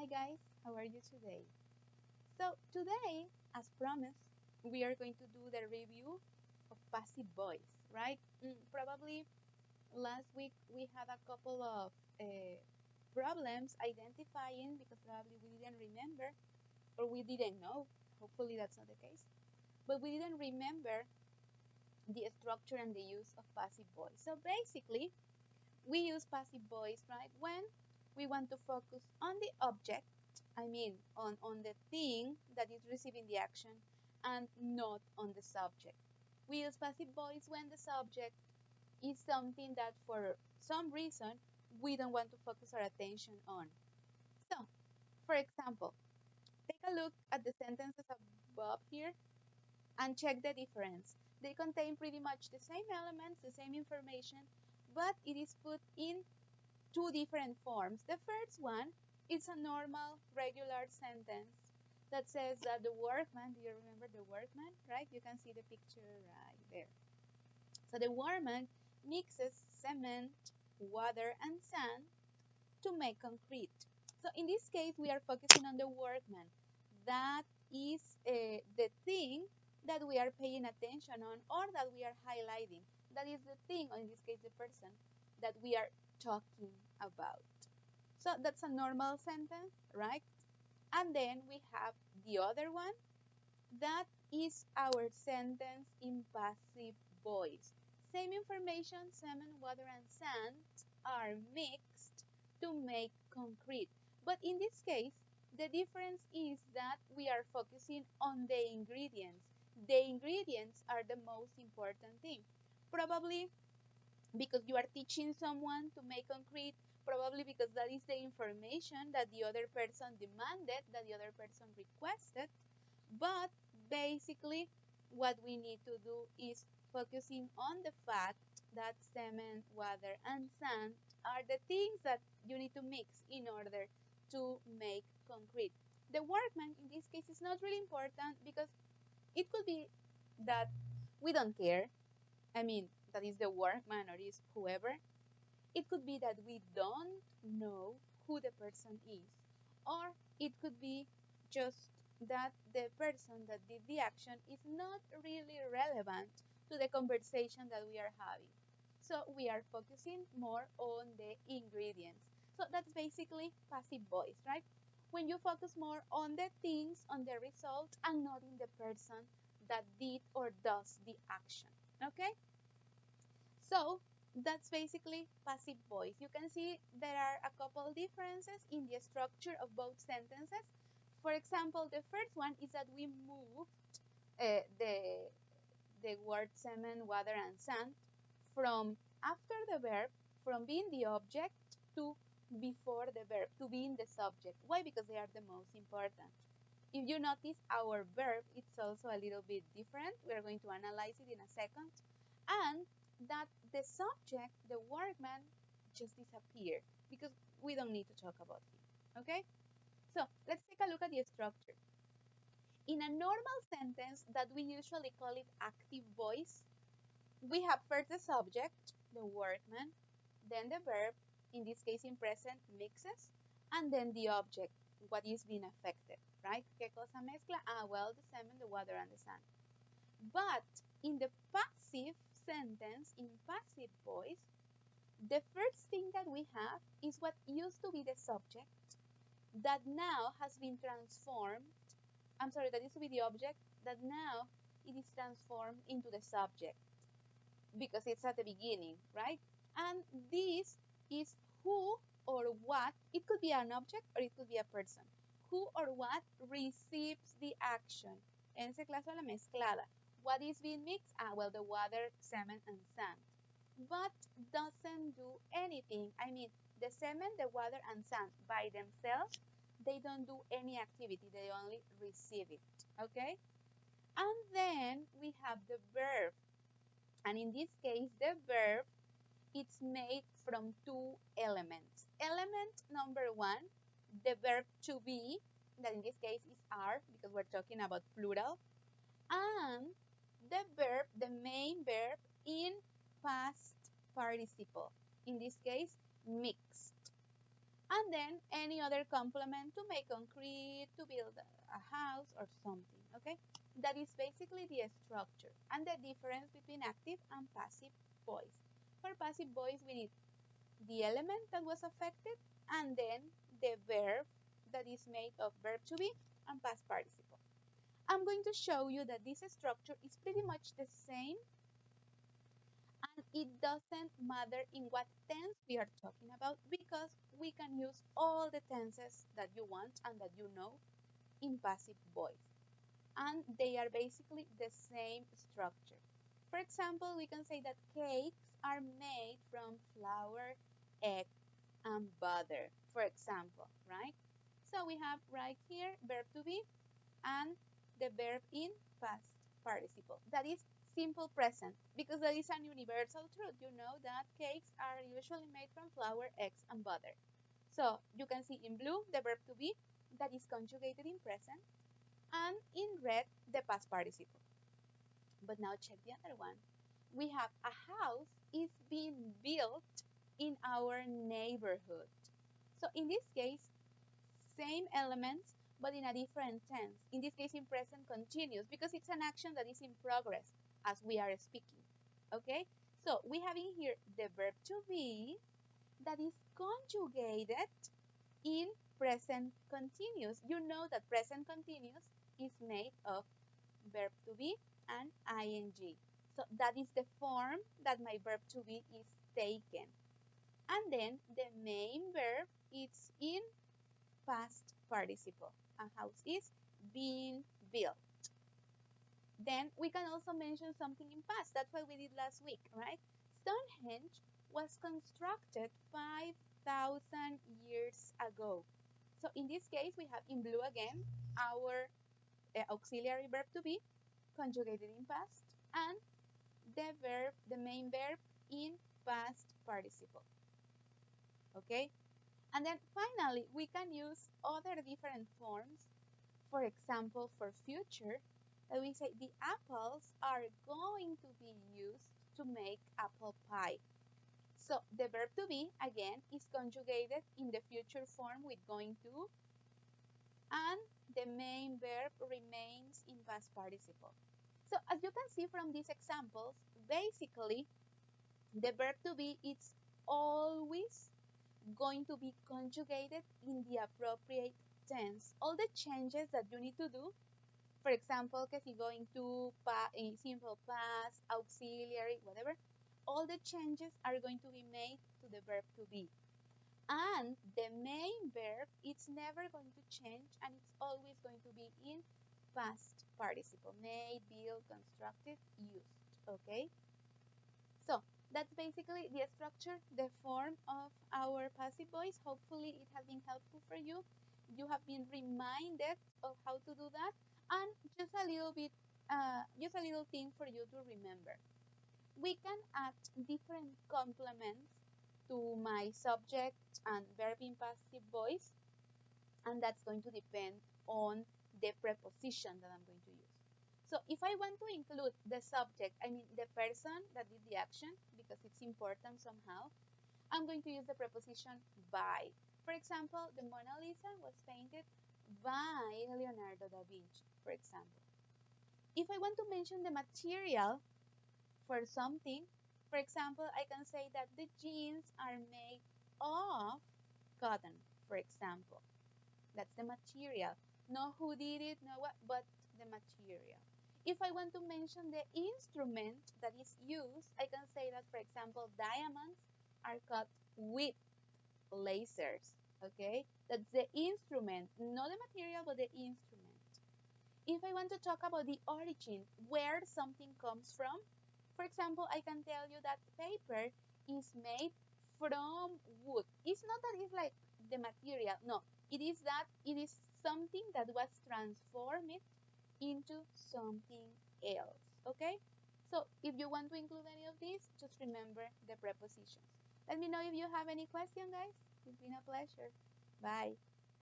Hi guys, how are you today? So today, as promised, we are going to do the review of passive voice, right? Probably last week we had a couple of problems identifying because probably we didn't remember or we didn't know. Hopefully that's not the case. But we didn't remember the structure and the use of passive voice. So basically, we use passive voice, right, when we want to focus on the object, on the thing that is receiving the action, and not on the subject. We use passive voice when the subject is something that for some reason we don't want to focus our attention on. So, for example, take a look at the sentences above here and check the difference. They contain pretty much the same elements, the same information, but it is put in two different forms. The first one is a normal, regular sentence that says that the workman, do you remember the workman, right? You can see the picture right there. So the workman mixes cement, water, and sand to make concrete. So in this case, we are focusing on the workman. That is the thing that we are paying attention on or that we are highlighting. That is the thing, or in this case, the person that we are talking about. So that's a normal sentence, right? And then we have the other one. That is our sentence in passive voice. Same information, cement, water, and sand are mixed to make concrete. But in this case, the difference is that we are focusing on the ingredients. The ingredients are the most important thing. Probably because you are teaching someone to make concrete, probably because that is the information that the other person demanded, that the other person requested. But basically, what we need to do is focusing on the fact that cement, water, and sand are the things that you need to mix in order to make concrete. The workman in this case is not really important because it could be that we don't care. That is the workman or is whoever. It could be that we don't know who the person is, or it could be just that the person that did the action is not really relevant to the conversation that we are having. So we are focusing more on the ingredients. So that's basically passive voice, right? When you focus more on the things, on the result, and not in the person that did or does the action. Okay? So that's basically passive voice. You can see there are a couple differences in the structure of both sentences. For example, the first one is that we moved the word cement, water, and sand from after the verb, from being the object to before the verb, to being the subject. Why? Because they are the most important. If you notice, our verb it's also a little bit different. We're going to analyze it in a second. And that the subject, the workman, just disappeared because we don't need to talk about him. Okay? So let's take a look at the structure. In a normal sentence that we usually call it active voice, we have first the subject, the workman, then the verb, in this case in present, mixes, and then the object, what is being affected, right? ¿Qué cosa mezcla? Well, the cement, the water, and the sand. But in the passive sentence, in passive voice, the first thing that we have is what used to be the subject that now has been transformed. That used to be the object that now it is transformed into the subject because it's at the beginning, right? And this is who or what, it could be an object or it could be a person. Who or what receives the action. En ese caso, la mezclada. What is being mixed? Well, the water, cement, and sand. But doesn't do anything. The cement, the water, and sand by themselves, they don't do any activity. They only receive it. Okay? And then we have the verb. And in this case, the verb it's made from two elements. Element number one, the verb to be, that in this case is are because we're talking about plural, and the verb, the main verb in past participle, in this case mixed. and then any other complement to make concrete, to build a house or something, okay? That is basically the structure and the difference between active and passive voice. For passive voice, we need the element that was affected and then the verb that is made of verb to be and past participle. I'm going to show you that this structure is pretty much the same, and it doesn't matter in what tense we are talking about because we can use all the tenses that you want and that you know in passive voice. And they are basically the same structure. For example, we can say that cakes are made from flour, egg, and butter, for example, right? So we have right here verb to be and the verb in past participle. That is simple present because that is an universal truth. You know that cakes are usually made from flour, eggs, and butter. So you can see in blue the verb to be that is conjugated in present, and in red the past participle. But now check the other one. We have a house is being built in our neighborhood. So in this case, same elements but in a different tense. In this case, in present continuous because it's an action that is in progress as we are speaking. Okay? So we have in here the verb to be that is conjugated in present continuous. You know that present continuous is made of verb to be and ing. So that is the form that my verb to be is taken. And then the main verb is in past participle. A house is being built. Then we can also mention something in past. That's what we did last week, right? Stonehenge was constructed 5,000 years ago. So in this case, we have in blue again our auxiliary verb to be conjugated in past and the main verb in past participle. Okay? And then finally, we can use other different forms. For example, for future, that we say the apples are going to be used to make apple pie. So the verb to be, again, is conjugated in the future form with going to, and the main verb remains in past participle. So as you can see from these examples, basically, the verb to be is always going to be conjugated in the appropriate tense. All the changes that you need to do, for example, que si going to simple past, auxiliary, whatever, all the changes are going to be made to the verb to be. And the main verb, it's never going to change and it's always going to be in past participle. Made, built, constructed, used. Okay? So that's basically the structure, the form of our passive voice. Hopefully it has been helpful for you. You have been reminded of how to do that, and just a little bit, just a little thing for you to remember. We can add different complements to my subject and verb in passive voice, and that's going to depend on the preposition that I'm going to use. So if I want to include the subject, I mean the person that did the action, because it's important somehow, I'm going to use the preposition by. For example, the Mona Lisa was painted by Leonardo da Vinci, for example. If I want to mention the material for something, for example, I can say that the jeans are made of cotton, for example. That's the material. Not who did it, no what, but the material. If I want to mention the instrument that is used, I can say that, for example, diamonds are cut with lasers. Okay? That's the instrument, not the material, but the instrument. If I want to talk about the origin, where something comes from, for example, I can tell you that paper is made from wood. It's not that it's like the material, no. It is that it is something that was transformed into something else, okay? So if you want to include any of these, just remember the prepositions. Let me know if you have any question, guys. It's been a pleasure. Bye.